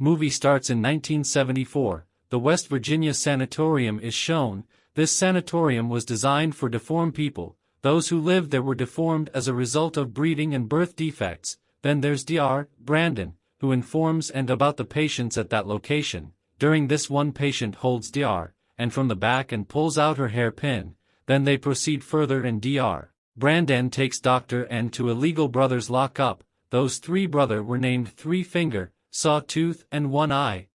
Movie starts in 1974. The West Virginia sanatorium is shown. This sanatorium was designed for deformed people. Those who lived there were deformed as a result of breeding and birth defects. Then there's Dr. Brandon, who informs and about the patients at that location. During this, one patient holds Dr. and from the back and pulls out her hairpin. Then they proceed further and Dr. Brandon takes Dr. N to illegal brothers lock up. Those three brothers were named Three Finger, Sawtooth and One Eye.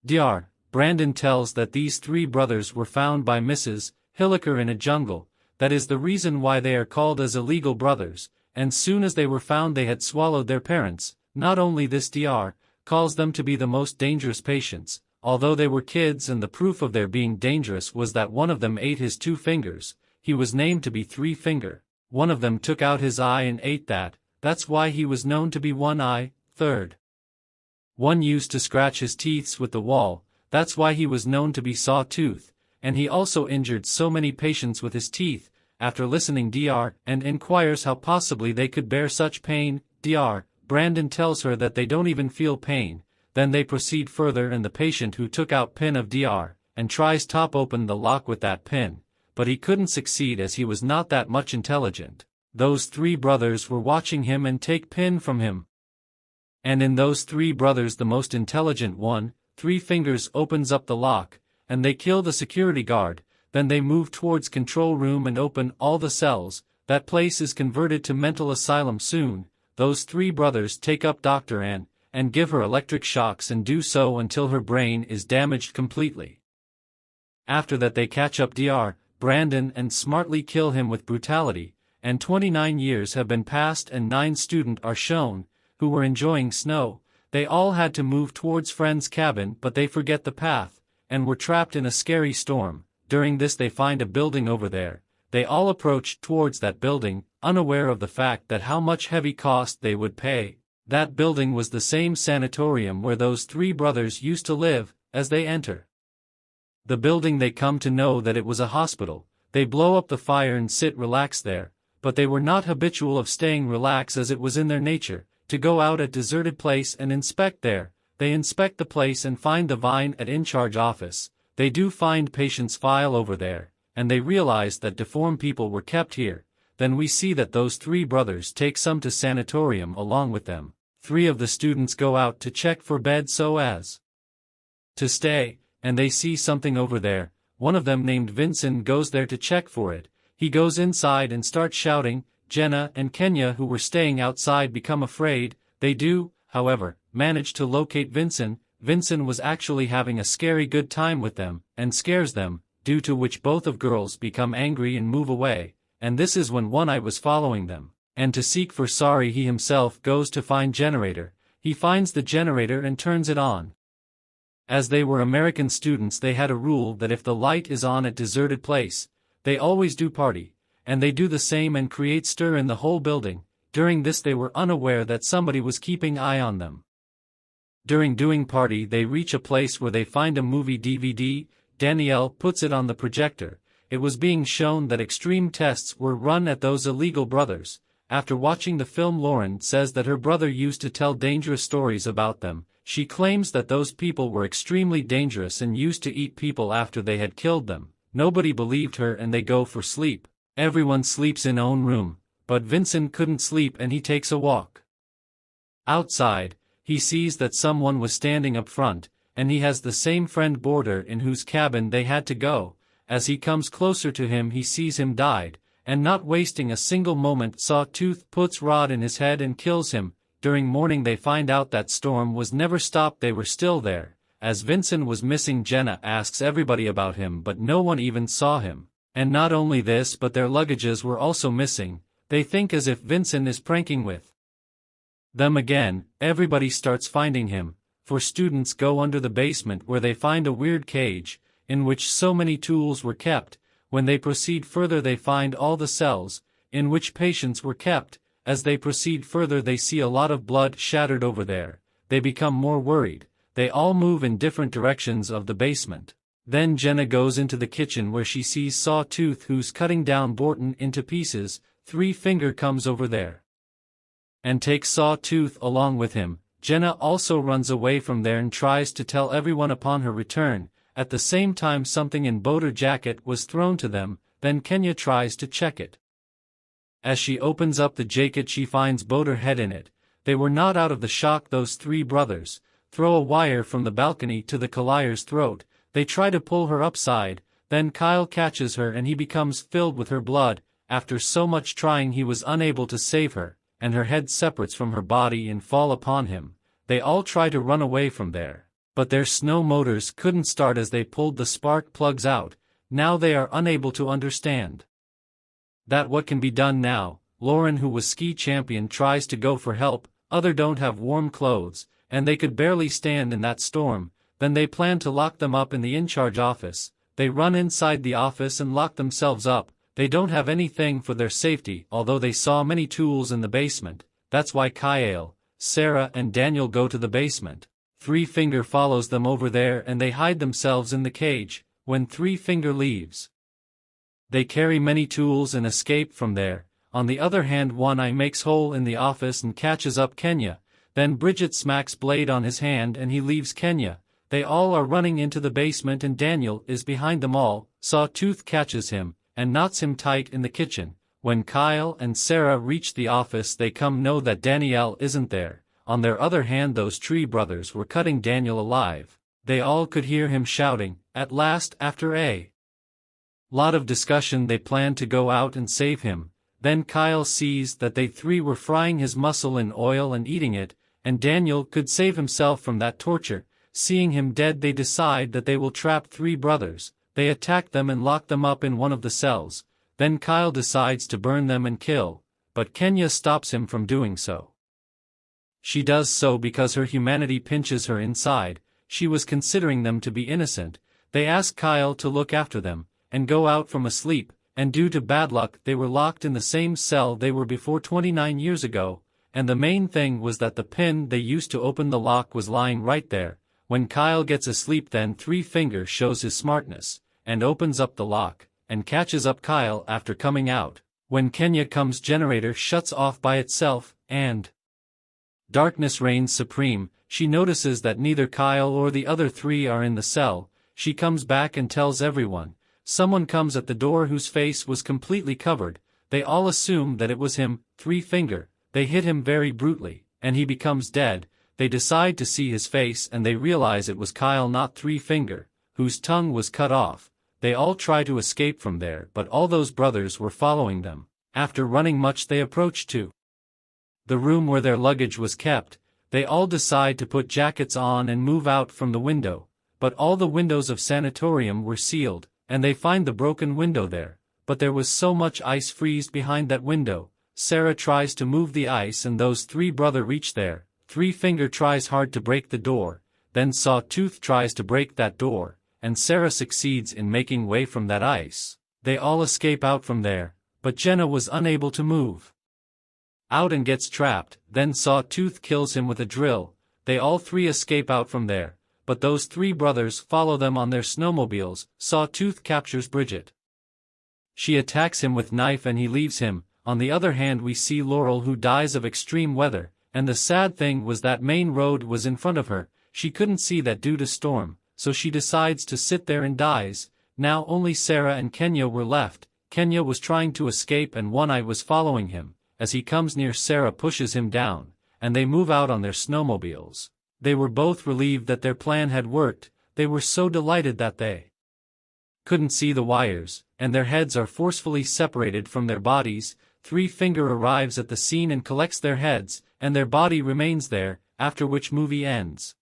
Dr. Brandon tells that these three brothers were found by Mrs. Hilliker in a jungle. That is the reason why they are called as illegal brothers, and soon as they were found they had swallowed their parents. Not only this, Dr. calls them to be the most dangerous patients, although they were kids, and the proof of their being dangerous was that one of them ate his 2 fingers. He was named to be Three Finger. One of them took out his eye and ate that. That's why he was known to be One Eye. Third one used to scratch his teeth with the wall. That's why he was known to be Sawtooth, and he also injured so many patients with his teeth. After listening, Dr. and inquires how possibly they could bear such pain. Dr. Brandon tells her that they don't even feel pain. Then they proceed further, and the patient who took out pin of Dr. and tries top open the lock with that pin, but he couldn't succeed as he was not that much intelligent. Those three brothers were watching him and take pin from him. And in those three brothers, the most intelligent one, Three Fingers, opens up the lock, and they kill the security guard. Then they move towards control room and open all the cells. That place is converted to mental asylum soon. Those three brothers take up Dr. Ann and give her electric shocks and do so until her brain is damaged completely. After that they catch up Dr. Brandon and smartly kill him with brutality, and 29 years have been passed and 9 students are shown, who were enjoying snow. They all had to move towards friend's cabin, but they forget the path, and were trapped in a scary storm. During this they find a building over there. They all approach towards that building, unaware of the fact that how much heavy cost they would pay. That building was the same sanatorium where those three brothers used to live. As they enter the building they come to know that it was a hospital. They blow up the fire and sit relaxed there, but they were not habitual of staying relaxed as it was in their nature to go out at deserted place and inspect there. They inspect the place and find the Vine at in-charge office. They do find patient's file over there, and they realize that deformed people were kept here. Then we see that those three brothers take some to sanatorium along with them. 3 of the students go out to check for bed so as to stay, and they see something over there. One of them named Vincent goes there to check for it. He goes inside and starts shouting. Jenna and Kenya, who were staying outside, become afraid. They do, however, manage to locate Vincent. Vincent was actually having a scary good time with them, and scares them, due to which both of girls become angry and move away, and this is when One Eye was following them, and to seek for sorry he himself goes to find generator. He finds the generator and turns it on. As they were American students, they had a rule that if the light is on at deserted place, they always do party, and they do the same and create stir in the whole building. During this they were unaware that somebody was keeping eye on them. During doing party they reach a place where they find a movie DVD. Danielle puts it on the projector. It was being shown that extreme tests were run at those illegal brothers. After watching the film, Lauren says that her brother used to tell dangerous stories about them. She claims that those people were extremely dangerous and used to eat people after they had killed them. Nobody believed her and they go for sleep. Everyone sleeps in own room, but Vincent couldn't sleep and he takes a walk. Outside, he sees that someone was standing up front, and he has the same friend boarder in whose cabin they had to go. As he comes closer to him he sees him died, and not wasting a single moment Sawtooth puts rod in his head and kills him. During morning they find out that storm was never stopped, they were still there. As Vincent was missing, Jenna asks everybody about him but no one even saw him. And not only this, but their luggages were also missing. They think as if Vincent is pranking with them again. Everybody starts finding him, for students go under the basement where they find a weird cage, in which so many tools were kept. When they proceed further they find all the cells, in which patients were kept. As they proceed further they see a lot of blood shattered over there. They become more worried. They all move in different directions of the basement. Then Jenna goes into the kitchen where she sees Sawtooth, who's cutting down Borton into pieces. Three Finger comes over there and takes Sawtooth along with him. Jenna also runs away from there and tries to tell everyone upon her return. At the same time something in Boater jacket was thrown to them, then Kenya tries to check it. As she opens up the jacket she finds Boater head in it. They were not out of the shock. Those three brothers throw a wire from the balcony to the collier's throat. They try to pull her upside, then Kyle catches her and he becomes filled with her blood. After so much trying he was unable to save her, and her head separates from her body and fall upon him. They all try to run away from there, but their snow motors couldn't start as they pulled the spark plugs out. Now they are unable to understand that what can be done now. Lauren, who was ski champion, tries to go for help. Other don't have warm clothes, and they could barely stand in that storm. Then they plan to lock them up in the in-charge office. They run inside the office and lock themselves up. They don't have anything for their safety, although they saw many tools in the basement. That's why Kyle, Sarah and Daniel go to the basement. Three Finger follows them over there and they hide themselves in the cage. When Three Finger leaves, they carry many tools and escape from there. On the other hand, One Eye makes hole in the office and catches up Kenya. Then Bridget smacks Blade on his hand and he leaves Kenya. They all are running into the basement and Daniel is behind them all. Sawtooth catches him and knots him tight in the kitchen. When Kyle and Sarah reach the office they come know that Danielle isn't there. On their other hand, those Tree brothers were cutting Daniel alive. They all could hear him shouting. At last, after a lot of discussion, they plan to go out and save him. Then Kyle sees that they three were frying his muscle in oil and eating it, and Daniel could save himself from that torture. Seeing him dead, they decide that they will trap Three brothers. They attack them and lock them up in one of the cells. Then Kyle decides to burn them and kill, but Kenya stops him from doing so. She does so because her humanity pinches her inside. She was considering them to be innocent. They ask Kyle to look after them and go out from asleep, and due to bad luck they were locked in the same cell they were before 29 years ago, and the main thing was that the pin they used to open the lock was lying right there. When Kyle gets asleep, then Three Finger shows his smartness and opens up the lock and catches up Kyle after coming out. When Kenya comes, generator shuts off by itself and darkness reigns supreme. She notices that neither Kyle or the other three are in the cell. She comes back and tells everyone. Someone comes at the door whose face was completely covered. They all assume that it was him, Three Finger. They hit him very brutally, and he becomes dead. They decide to see his face and they realize it was Kyle, not Three Finger, whose tongue was cut off. They all try to escape from there, but all those brothers were following them. After running much they approach to the room where their luggage was kept. They all decide to put jackets on and move out from the window, but all the windows of sanatorium were sealed, and they find the broken window there, but there was so much ice freeze behind that window. Sarah tries to move the ice and those three brothers reach there. Three Finger tries hard to break the door, then Sawtooth tries to break that door, and Sarah succeeds in making way from that ice. They all escape out from there, but Jenna was unable to move out and gets trapped. Then Sawtooth kills him with a drill. They all three escape out from there, but those three brothers follow them on their snowmobiles. Sawtooth captures Bridget. She attacks him with knife and he leaves him. On the other hand, we see Laurel, who dies of extreme weather, and the sad thing was that main road was in front of her. She couldn't see that due to storm, so she decides to sit there and dies. Now only Sarah and Kenya were left. Kenya was trying to escape and One Eye was following him. As he comes near, Sarah pushes him down, and they move out on their snowmobiles. They were both relieved that their plan had worked. They were so delighted that they couldn't see the wires, and their heads are forcefully separated from their bodies. Three Finger arrives at the scene and collects their heads, and their body remains there, after which movie ends.